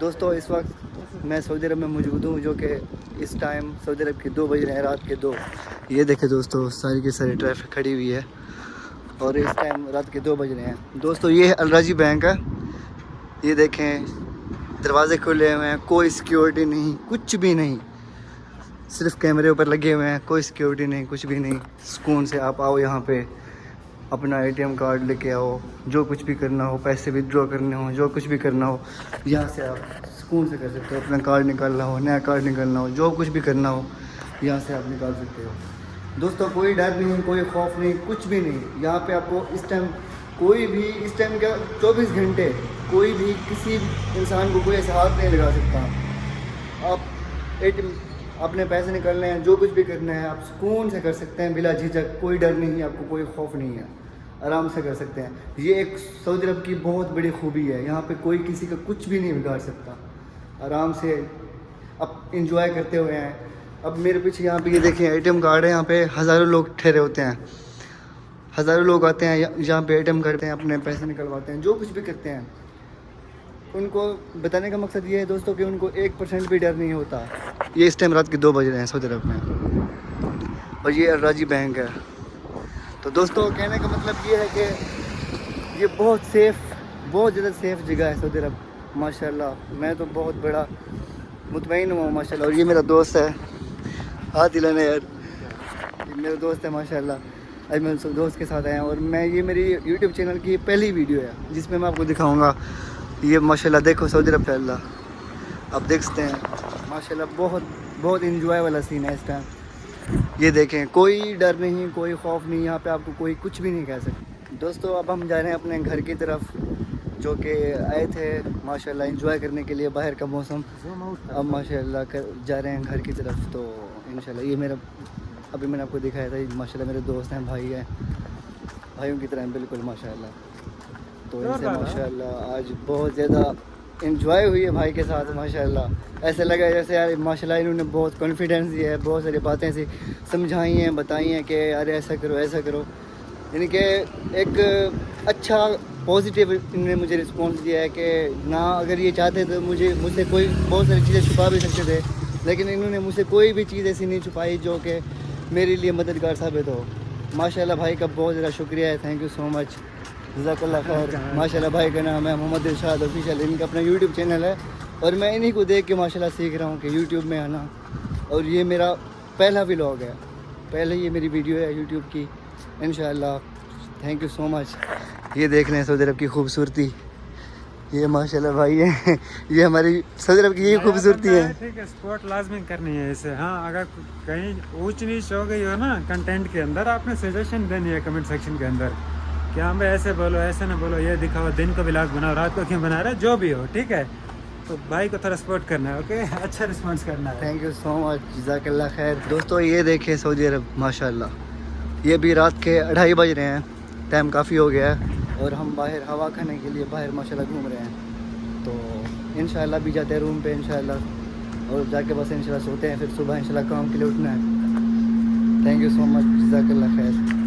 दोस्तों इस वक्त मैं सऊदी अरब में मौजूद हूँ, जो कि इस टाइम सऊदी अरब के 2 बज रहे हैं, रात के 2। ये देखें दोस्तों, सारी की सारी ट्रैफिक खड़ी हुई है और इस टाइम रात के 2 बज रहे हैं। दोस्तों ये अल राजी बैंक है। ये देखें, दरवाजे खुले हुए हैं, कोई सिक्योरिटी नहीं, कुछ भी नहीं, सिर्फ कैमरे ऊपर लगे हुए हैं, कोई सिक्योरिटी नहीं, कुछ भी नहीं। सुकून से आप आओ यहाँ पे, अपना ATM कार्ड लेके आओ, जो कुछ भी करना हो, पैसे विड्रॉ करने हो, जो कुछ भी करना हो, यहाँ से आप सुकून से कर सकते हो। अपना कार्ड निकालना हो, नया कार्ड निकालना हो, जो कुछ भी करना हो, यहाँ से आप निकाल सकते हो। दोस्तों कोई डर नहीं, कोई खौफ नहीं, कुछ भी नहीं। यहाँ पे आपको इस टाइम कोई भी, इस टाइम का 24 घंटे कोई भी किसी इंसान को कोई ऐसा हाथ नहीं लगा सकता। आप ATM अपने पैसे निकालने हैं, जो कुछ भी करना है आप सुकून से कर सकते हैं, बिला झिझक। कोई डर नहीं है आपको, कोई खौफ नहीं है, आराम से कर सकते हैं। ये एक सऊदी अरब की बहुत बड़ी खूबी है। यहाँ पे कोई किसी का कुछ भी नहीं बिगाड़ सकता। आराम से अब इंजॉय करते हुए हैं। अब मेरे पीछे यहाँ पे ये देखिए ATM कार्ड है। यहाँ पे हज़ारों लोग ठहरे होते हैं, हज़ारों लोग आते हैं यहाँ पे ATM करते हैं, अपने पैसे निकलवाते हैं, जो कुछ भी करते हैं। उनको बताने का मकसद ये है दोस्तों कि उनको 1% भी डर नहीं होता। ये इस टाइम रात के 2 बज रहे हैं सऊदी अरब में और ये अल राजी बैंक है। तो दोस्तों कहने का मतलब ये है कि ये बहुत सेफ़, बहुत ज़्यादा सेफ़ जगह है सऊदी अरब। माशाल्लाह मैं तो बहुत बड़ा मुतमईन हुआ माशाल्लाह। और ये मेरा दोस्त है, हाथ हिलाना यार, ये मेरा दोस्त है माशाल्लाह। आज मैं उस दोस्त के साथ आया हूँ और मैं, ये मेरी YouTube चैनल की पहली वीडियो है जिसमें मैं आपको दिखाऊँगा। ये माशाल्लाह देखो सऊदी अरब फैला, आप देख सकते हैं माशाल्लाह, बहुत बहुत इंजॉय वाला सीन है इस टाइम। ये देखें, कोई डर नहीं, कोई खौफ नहीं, यहाँ पे आपको कोई कुछ भी नहीं कह सकता। दोस्तों अब हम जा रहे हैं अपने घर की तरफ, जो कि आए थे माशाल्लाह इंजॉय करने के लिए, बाहर का मौसम। अब माशाल्लाह जा रहे हैं घर की तरफ। तो इंशाल्लाह ये मेरा, अभी मैंने आपको दिखाया था, माशाल्लाह मेरे दोस्त हैं, भाई हैं, भाइयों की तरह हैं बिल्कुल माशाल्लाह। तो इनसे माशाल्लाह आज बहुत ज़्यादा इंजॉय हुई है भाई के साथ माशाल्लाह। ऐसे लगा जैसे यार माशाल्लाह इन्होंने बहुत कॉन्फिडेंस दिया है, बहुत सारी बातें ऐसी समझाई हैं, बताई हैं कि यार ऐसा करो, ऐसा करो। यानी कि एक अच्छा पॉजिटिव इन्होंने मुझे रिस्पॉन्स दिया है कि ना, अगर ये चाहते तो मुझसे कोई बहुत सारी चीज़ें छुपा भी सकते थे, लेकिन इन्होंने मुझसे कोई भी चीज़ ऐसी नहीं छुपाई जो कि मेरे लिए मददगार साबित हो। माशाल्लाह भाई का बहुत ज़्यादा शुक्रिया है, थैंक यू सो मच, जज़ाकल्लाह खैर। माशाल्लाह भाई का नाम है मोहम्मद इरशाद ऑफिशियल, इनका अपना YouTube चैनल है और मैं इन्हीं को देख के माशाल्लाह सीख रहा हूँ कि YouTube में आना। और ये मेरा पहला व्लॉग है, पहले ये मेरी वीडियो है YouTube की इंशाल्लाह। Thank you so much. ये देख रहे हैं सऊदी अरब की खूबसूरती, ये माशाल्लाह भाई है, ये हमारी सऊदी अरब की यही खूबसूरती है। ठीक है, सपोर्ट लाजमी करनी है इसे। हाँ, अगर कहीं ऊंच नीच हो गई हो ना कंटेंट के अंदर, आपने सजेशन देनी है कमेंट सेक्शन के अंदर कि हाँ भाई ऐसे बोलो, ऐसे ना बोलो, ये दिखाओ, दिन को व्लॉग बनाओ, रात को क्यों बना रहा है, जो भी हो ठीक है। तो भाई को थोड़ा सपोर्ट करना है, ओके, अच्छा रिस्पॉन्स करना है। थैंक यू सो मच, जज़ाकल्लाह खैर। दोस्तों ये देखें सऊदी अरब माशाल्लाह, ये भी रात के 2:30 बज रहे हैं, टाइम काफ़ी हो गया है और हम बाहर हवा खाने के लिए बाहर माशाल्लाह घूम रहे हैं। तो इंशाल्लाह भी जाते हैं रूम पे इंशाल्लाह, और जाके बस इंशाल्लाह सोते हैं, फिर सुबह इंशाल्लाह काम के लिए उठना है। थैंक यू सो मच, जज़ाकल्लाह खैर।